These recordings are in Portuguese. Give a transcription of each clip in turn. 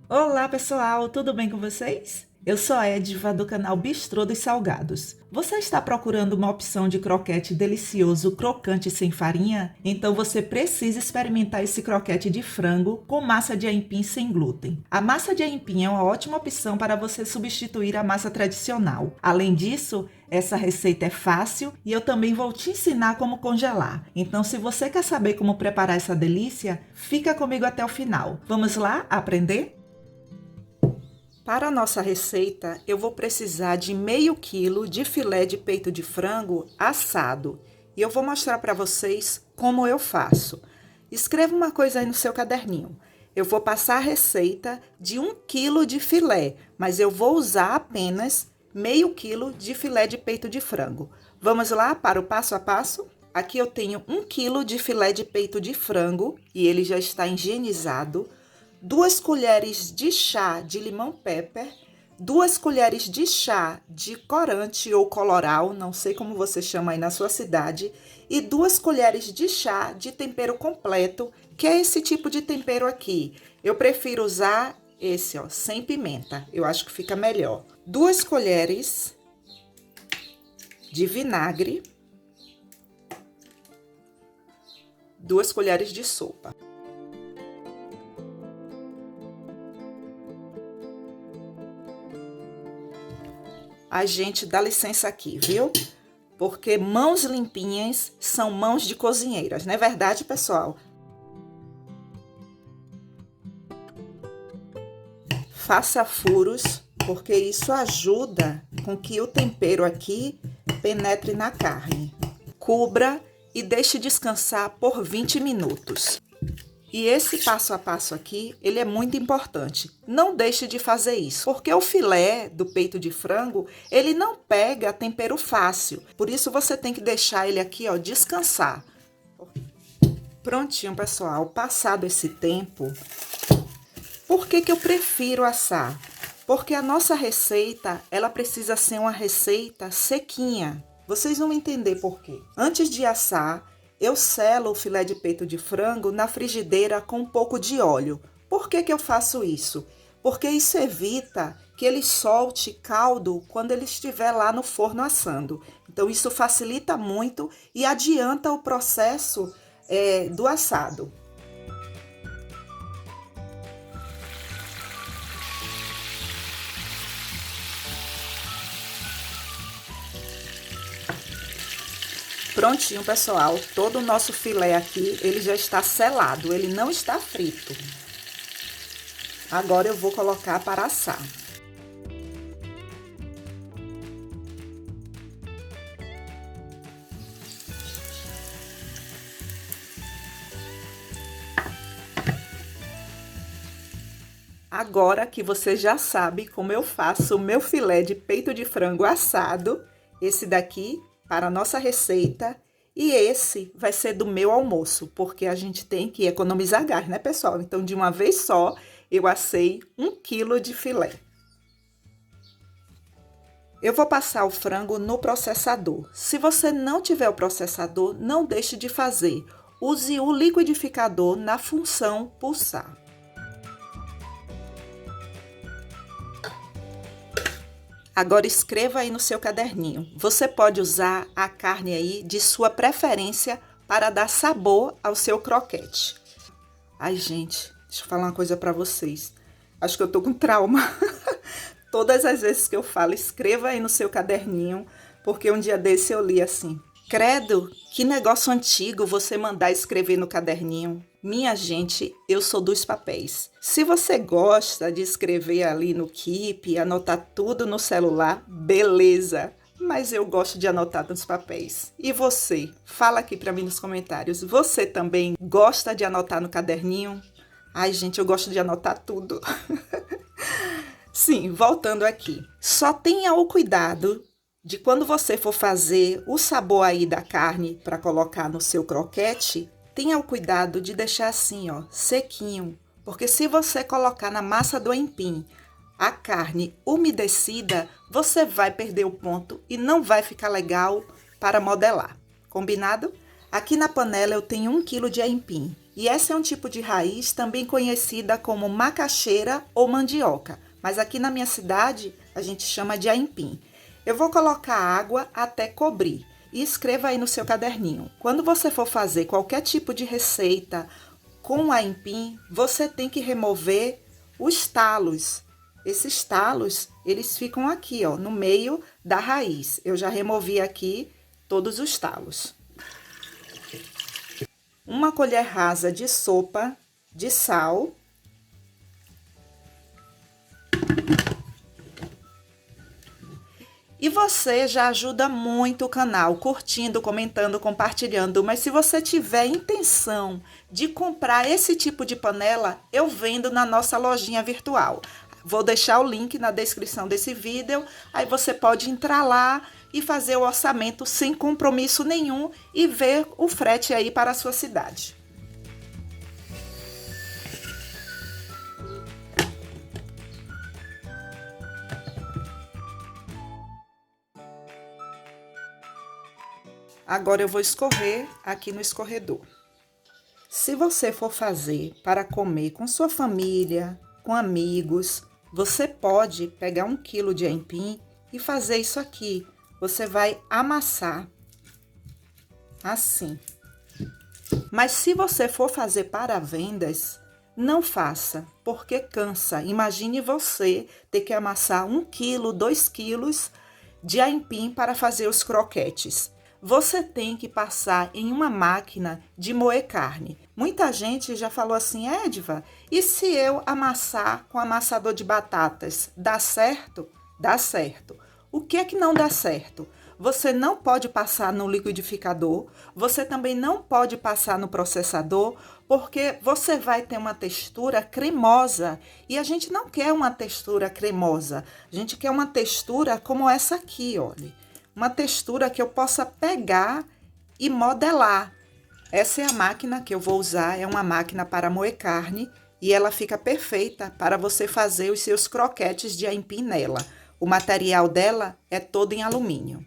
Olá, pessoal, tudo bem com vocês? Eu sou a Ediva do canal Bistrô dos Salgados. Você está procurando uma opção de croquete delicioso, crocante sem farinha? Então você precisa experimentar esse croquete de frango com massa de aipim sem glúten. A massa de aipim é uma ótima opção para você substituir a massa tradicional. Além disso, essa receita é fácil e eu também vou te ensinar como congelar. Então, se você quer saber como preparar essa delícia, fica comigo até o final. Vamos lá aprender? Para a nossa receita, eu vou precisar de meio quilo de filé de peito de frango assado. E eu vou mostrar para vocês como eu faço. Escreva uma coisa aí no seu caderninho. Eu vou passar a receita de 1 quilo de filé, mas eu vou usar apenas meio quilo de filé de peito de frango. Vamos lá para o passo a passo? Aqui eu tenho 1 quilo de filé de peito de frango e ele já está higienizado. 2 colheres de chá de limão pepper, 2 colheres de chá de corante ou coloral, não sei como você chama aí na sua cidade, e 2 colheres de chá de tempero completo, que é esse tipo de tempero aqui. Eu prefiro usar esse, ó, sem pimenta, eu acho que fica melhor. 2 colheres de vinagre, 2 colheres de sopa. A gente dá licença aqui, viu? Porque mãos limpinhas são mãos de cozinheiras, não é verdade, pessoal? Faça furos, porque isso ajuda com que o tempero aqui penetre na carne. Cubra e deixe descansar por 20 minutos. E esse passo a passo aqui, ele é muito importante. Não deixe de fazer isso, porque o filé do peito de frango, ele não pega tempero fácil. Por isso você tem que deixar ele aqui, ó, descansar. Prontinho, pessoal. Passado esse tempo, por que que eu prefiro assar? Porque a nossa receita, ela precisa ser uma receita sequinha. Vocês vão entender por quê. Antes de assar, eu selo o filé de peito de frango na frigideira com um pouco de óleo. Por que que eu faço isso? Porque isso evita que ele solte caldo quando ele estiver lá no forno assando. Então, isso facilita muito e adianta o processo do assado. Prontinho, pessoal. Todo o nosso filé aqui, ele já está selado, ele não está frito. Agora eu vou colocar para assar. Agora que você já sabe como eu faço o meu filé de peito de frango assado, esse daqui para a nossa receita e esse vai ser do meu almoço, porque a gente tem que economizar gás, né, pessoal? Então, de uma vez só, eu assei 1 quilo de filé. Eu vou passar o frango no processador. Se você não tiver o processador, não deixe de fazer. Use o liquidificador na função pulsar. Agora escreva aí no seu caderninho. Você pode usar a carne aí de sua preferência para dar sabor ao seu croquete. Ai, gente, deixa eu falar uma coisa para vocês. Acho que eu tô com trauma. Todas as vezes que eu falo, escreva aí no seu caderninho, porque um dia desse eu li assim: credo, que negócio antigo você mandar escrever no caderninho. Minha gente, eu sou dos papéis. Se você gosta de escrever ali no Keep, anotar tudo no celular, beleza. Mas eu gosto de anotar nos papéis. E você? Fala aqui para mim nos comentários. Você também gosta de anotar no caderninho? Ai, gente, eu gosto de anotar tudo. Sim, voltando aqui. Só tenha o cuidado de quando você for fazer o sabor aí da carne para colocar no seu croquete, tenha o cuidado de deixar assim, ó, sequinho. Porque se você colocar na massa do aipim a carne umedecida, você vai perder o ponto e não vai ficar legal para modelar. Combinado? Aqui na panela eu tenho 1 quilo de aipim. E essa é um tipo de raiz também conhecida como macaxeira ou mandioca, mas aqui na minha cidade a gente chama de aipim. Eu vou colocar água até cobrir e escreva aí no seu caderninho. Quando você for fazer qualquer tipo de receita com aipim, você tem que remover os talos. Esses talos, eles ficam aqui, ó, no meio da raiz. Eu já removi aqui todos os talos. Uma colher rasa de sopa de sal. E você já ajuda muito o canal, curtindo, comentando, compartilhando. Mas se você tiver intenção de comprar esse tipo de panela, eu vendo na nossa lojinha virtual. Vou deixar o link na descrição desse vídeo, aí você pode entrar lá e fazer o orçamento sem compromisso nenhum e ver o frete aí para a sua cidade. Agora eu vou escorrer aqui no escorredor. Se você for fazer para comer com sua família, com amigos, você pode pegar 1 quilo de aipim e fazer isso aqui. Você vai amassar assim. Mas se você for fazer para vendas, não faça, porque cansa. Imagine você ter que amassar 1 quilo, 2 quilos de aipim para fazer os croquetes. Você tem que passar em uma máquina de moer carne. Muita gente já falou assim, Ediva, e se eu amassar com amassador de batatas, dá certo? Dá certo. O que é que não dá certo? Você não pode passar no liquidificador, você também não pode passar no processador, porque você vai ter uma textura cremosa e a gente não quer uma textura cremosa, a gente quer uma textura como essa aqui, olha. Uma textura que eu possa pegar e modelar. Essa é a máquina que eu vou usar, é uma máquina para moer carne e ela fica perfeita para você fazer os seus croquetes de aipim nela. O material dela é todo em alumínio.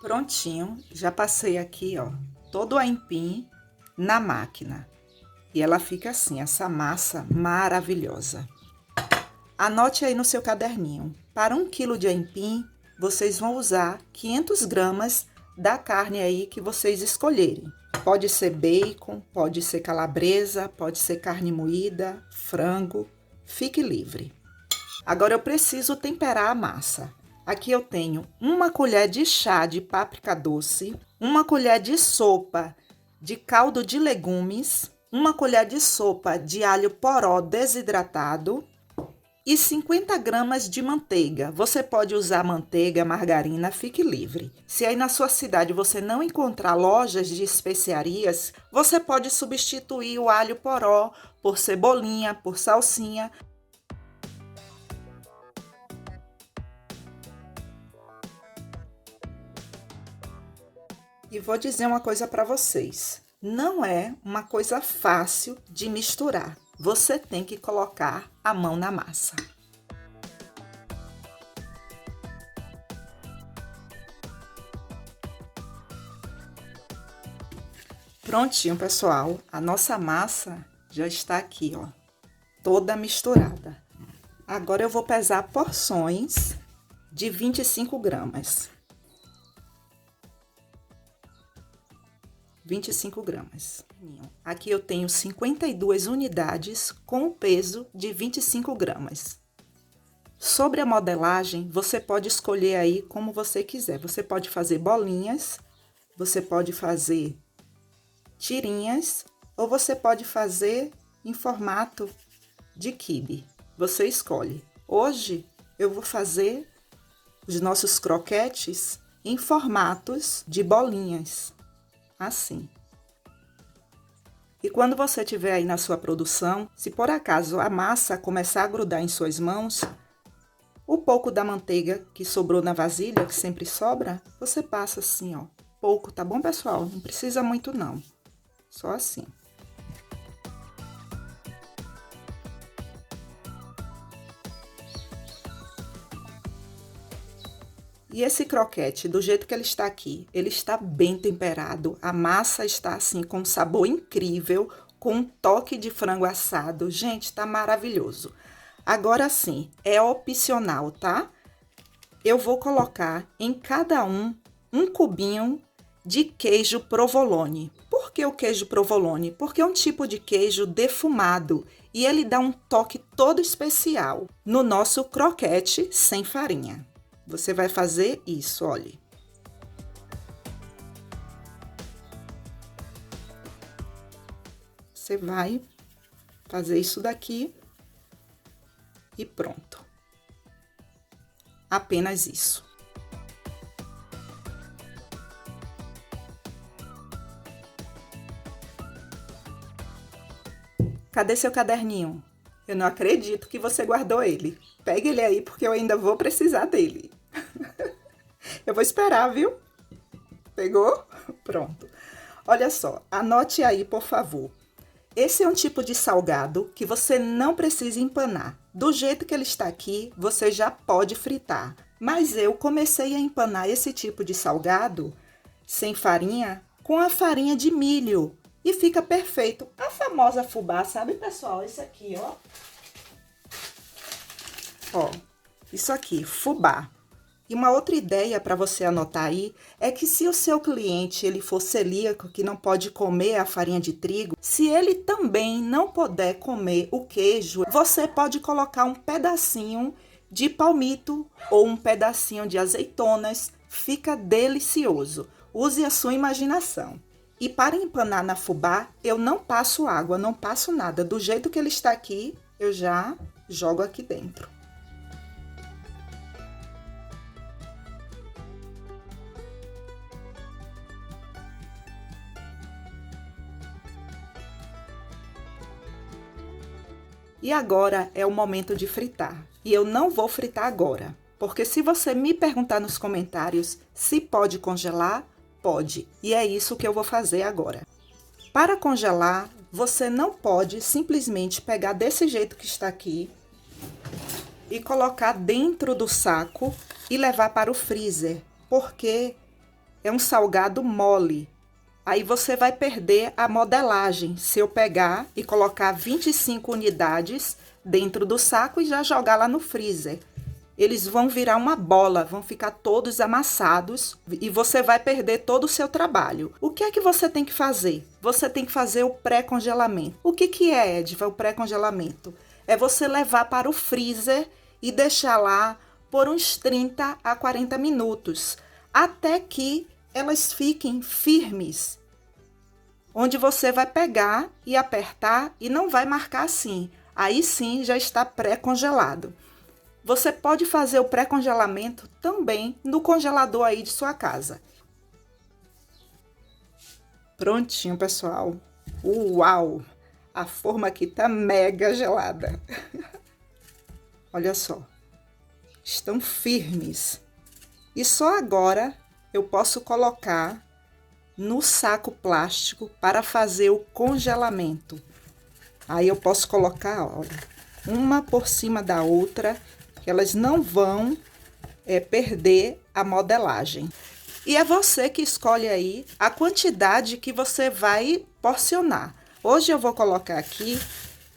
Prontinho, já passei aqui, ó, todo o aipim na máquina. E ela fica assim, essa massa maravilhosa. Anote aí no seu caderninho. Para 1 quilo de aipim, vocês vão usar 500 gramas da carne aí que vocês escolherem. Pode ser bacon, pode ser calabresa, pode ser carne moída, frango, fique livre. Agora eu preciso temperar a massa. Aqui eu tenho 1 colher de chá de páprica doce, 1 colher de sopa de caldo de legumes, 1 colher de sopa de alho poró desidratado e 50 gramas de manteiga. Você pode usar manteiga, margarina, fique livre. Se aí na sua cidade você não encontrar lojas de especiarias, você pode substituir o alho poró por cebolinha, por salsinha. E vou dizer uma coisa para vocês, não é uma coisa fácil de misturar. Você tem que colocar a mão na massa. Prontinho, pessoal. A nossa massa já está aqui, ó, toda misturada. Agora eu vou pesar porções de 25 gramas. 25 gramas. Aqui eu tenho 52 unidades com o peso de 25 gramas. Sobre a modelagem, você pode escolher aí como você quiser. Você pode fazer bolinhas, você pode fazer tirinhas, ou você pode fazer em formato de quibe. Você escolhe. Hoje eu vou fazer os nossos croquetes em formatos de bolinhas. Assim. E quando você tiver aí na sua produção, se por acaso a massa começar a grudar em suas mãos, o pouco da manteiga que sobrou na vasilha, que sempre sobra, você passa assim, ó, pouco, tá bom, pessoal? Não precisa muito não, só assim. E esse croquete, do jeito que ele está aqui, ele está bem temperado. A massa está assim com um sabor incrível, com um toque de frango assado. Gente, tá maravilhoso. Agora sim, é opcional, tá? Eu vou colocar em cada um cubinho de queijo provolone. Por que o queijo provolone? Porque é um tipo de queijo defumado e ele dá um toque todo especial no nosso croquete sem farinha. Você vai fazer isso, olhe. Você vai fazer isso daqui e pronto. Apenas isso. Cadê seu caderninho? Eu não acredito que você guardou ele. Pegue ele aí porque eu ainda vou precisar dele. Eu vou esperar, viu? Pegou? Pronto. Olha só, anote aí, por favor. Esse é um tipo de salgado que você não precisa empanar. Do jeito que ele está aqui, você já pode fritar. Mas eu comecei a empanar esse tipo de salgado sem farinha com a farinha de milho. E fica perfeito. A famosa fubá, sabe, pessoal? Isso aqui, ó. Ó, isso aqui, fubá. E uma outra ideia para você anotar aí é que se o seu cliente ele for celíaco, que não pode comer a farinha de trigo, se ele também não puder comer o queijo, você pode colocar um pedacinho de palmito ou um pedacinho de azeitonas. Fica delicioso. Use a sua imaginação. E para empanar na fubá, eu não passo água, não passo nada. Do jeito que ele está aqui, eu já jogo aqui dentro. E agora é o momento de fritar. E eu não vou fritar agora, porque se você me perguntar nos comentários se pode congelar, pode. E é isso que eu vou fazer agora. Para congelar, você não pode simplesmente pegar desse jeito que está aqui e colocar dentro do saco e levar para o freezer, porque é um salgado mole. Aí você vai perder a modelagem se eu pegar e colocar 25 unidades dentro do saco e já jogar lá no freezer. Eles vão virar uma bola, vão ficar todos amassados e você vai perder todo o seu trabalho. O que é que você tem que fazer? Você tem que fazer o pré-congelamento. O que é, Edva, o pré-congelamento? É você levar para o freezer e deixar lá por uns 30 a 40 minutos, até que elas fiquem firmes, onde você vai pegar e apertar e não vai marcar assim. Aí sim já está pré-congelado. Você pode fazer o pré-congelamento também no congelador aí de sua casa. Prontinho, pessoal. Uau! A forma aqui tá mega gelada. Olha só. Estão firmes. E só agora eu posso colocar no saco plástico para fazer o congelamento. Aí eu posso colocar, olha, uma por cima da outra, que elas não vão perder a modelagem. E é você que escolhe aí a quantidade que você vai porcionar. Hoje eu vou colocar aqui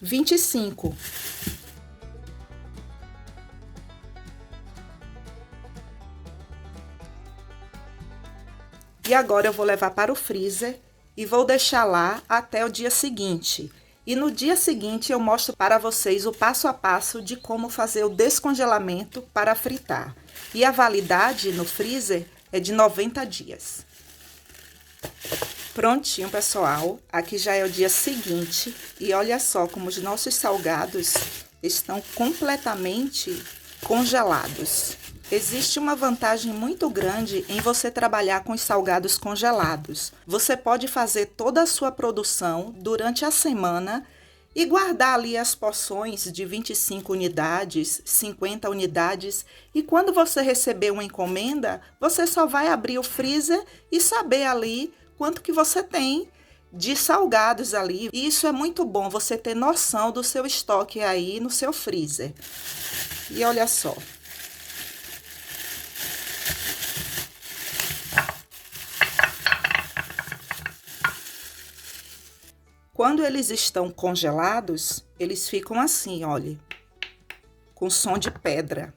25. E agora eu vou levar para o freezer e vou deixar lá até o dia seguinte. E no dia seguinte eu mostro para vocês o passo a passo de como fazer o descongelamento para fritar. E a validade no freezer é de 90 dias. Prontinho, pessoal. Aqui já é o dia seguinte e olha só como os nossos salgados estão completamente congelados. Existe uma vantagem muito grande em você trabalhar com os salgados congelados. Você pode fazer toda a sua produção durante a semana e guardar ali as porções de 25 unidades, 50 unidades. E quando você receber uma encomenda, você só vai abrir o freezer e saber ali quanto que você tem de salgados ali. E isso é muito bom, você ter noção do seu estoque aí no seu freezer. E olha só. Quando eles estão congelados, eles ficam assim, olha, com som de pedra.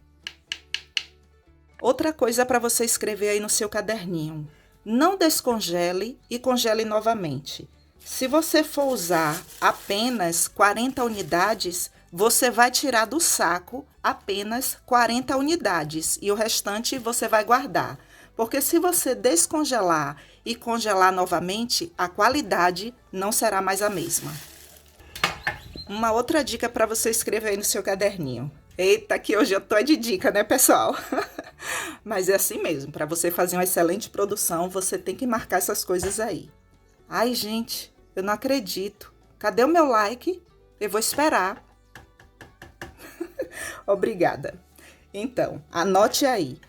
Outra coisa para você escrever aí no seu caderninho. Não descongele e congele novamente. Se você for usar apenas 40 unidades, você vai tirar do saco apenas 40 unidades e o restante você vai guardar. Porque se você descongelar e congelar novamente, a qualidade não será mais a mesma. Uma outra dica para você escrever aí no seu caderninho. Eita, que hoje eu tô de dica, né, pessoal? Mas é assim mesmo, para você fazer uma excelente produção, você tem que marcar essas coisas aí. Ai, gente, eu não acredito. Cadê o meu like? Eu vou esperar. Obrigada. Então, anote aí.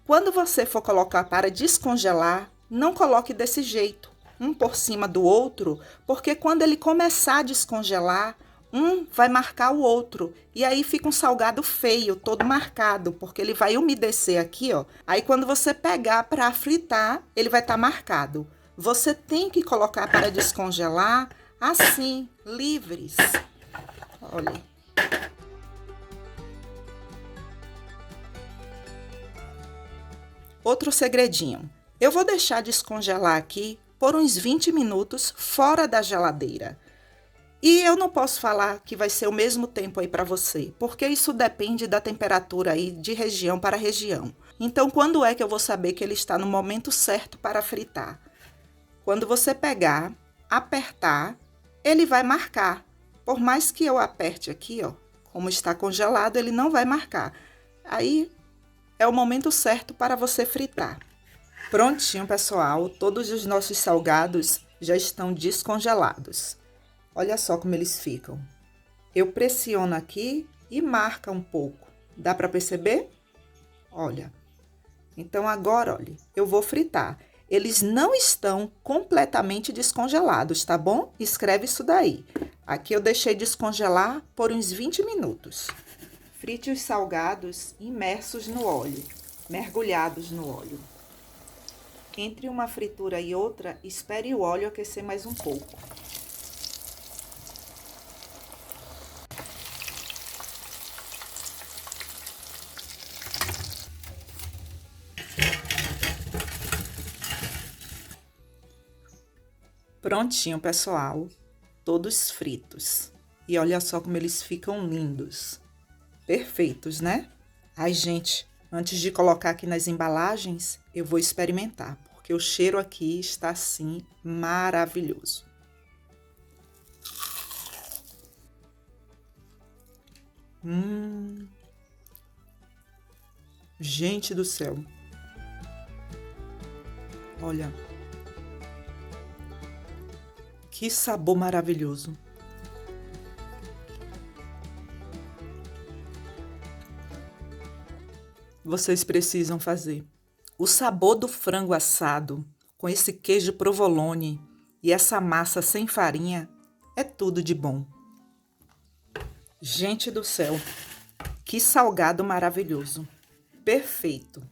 Quando você for colocar para descongelar, não coloque desse jeito, um por cima do outro, porque quando ele começar a descongelar, um vai marcar o outro. E aí fica um salgado feio, todo marcado, porque ele vai umedecer aqui, ó. Aí quando você pegar para fritar, ele vai estar marcado. Você tem que colocar para descongelar assim, livres. Olha. Outro segredinho. Eu vou deixar descongelar aqui por uns 20 minutos fora da geladeira. E eu não posso falar que vai ser o mesmo tempo aí para você, porque isso depende da temperatura aí de região para região. Então, quando é que eu vou saber que ele está no momento certo para fritar? Quando você pegar, apertar, ele vai marcar. Por mais que eu aperte aqui, ó, como está congelado, ele não vai marcar. Aí é o momento certo para você fritar. Prontinho, pessoal, todos os nossos salgados já estão descongelados. Olha só como eles ficam. Eu pressiono aqui e marca um pouco. Dá para perceber? Olha. Então agora, olha, eu vou fritar. Eles não estão completamente descongelados, tá bom? Escreve isso daí. Aqui eu deixei descongelar por uns 20 minutos. Frite os salgados imersos no óleo, mergulhados no óleo. Entre uma fritura e outra, espere o óleo aquecer mais um pouco. Prontinho, pessoal. Todos fritos. E olha só como eles ficam lindos. Perfeitos, né? Ai, gente, antes de colocar aqui nas embalagens, eu vou experimentar, porque o cheiro aqui está assim maravilhoso. Gente do céu. Olha. Que sabor maravilhoso. Vocês precisam fazer. O sabor do frango assado, com esse queijo provolone e essa massa sem farinha, é tudo de bom. Gente do céu, que salgado maravilhoso. Perfeito.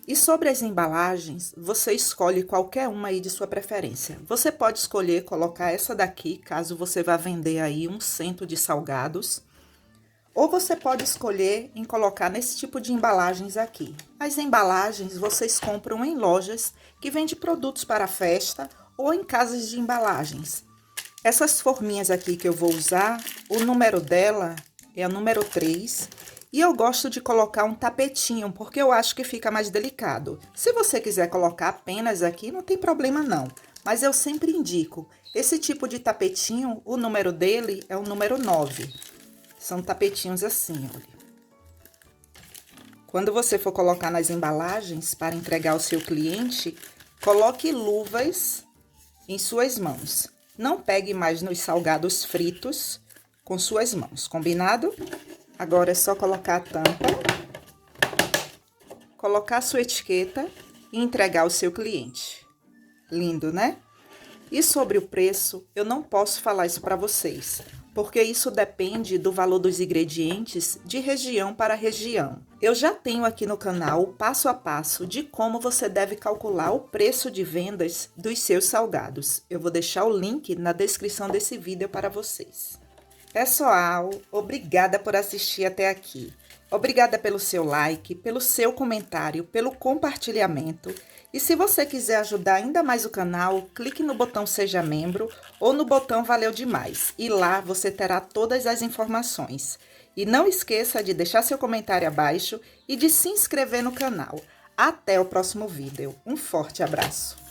E sobre as embalagens, você escolhe qualquer uma aí de sua preferência. Você pode escolher colocar essa daqui, caso você vá vender aí 1 cento de salgados. Ou você pode escolher em colocar nesse tipo de embalagens aqui. As embalagens vocês compram em lojas que vendem produtos para festa ou em casas de embalagens. Essas forminhas aqui que eu vou usar, o número dela é o número 3. E eu gosto de colocar um tapetinho, porque eu acho que fica mais delicado. Se você quiser colocar apenas aqui, não tem problema não. Mas eu sempre indico, esse tipo de tapetinho, o número dele é o número 9. São tapetinhos assim, olha. Quando você for colocar nas embalagens para entregar ao seu cliente, coloque luvas em suas mãos. Não pegue mais nos salgados fritos com suas mãos, combinado? Agora é só colocar a tampa, colocar a sua etiqueta e entregar ao seu cliente. Lindo, né? E sobre o preço, eu não posso falar isso para vocês, porque isso depende do valor dos ingredientes de região para região. Eu já tenho aqui no canal o passo a passo de como você deve calcular o preço de vendas dos seus salgados. Eu vou deixar o link na descrição desse vídeo para vocês. Pessoal, obrigada por assistir até aqui. Obrigada pelo seu like, pelo seu comentário, pelo compartilhamento. E se você quiser ajudar ainda mais o canal, clique no botão Seja Membro ou no botão Valeu Demais. E lá você terá todas as informações. E não esqueça de deixar seu comentário abaixo e de se inscrever no canal. Até o próximo vídeo. Um forte abraço!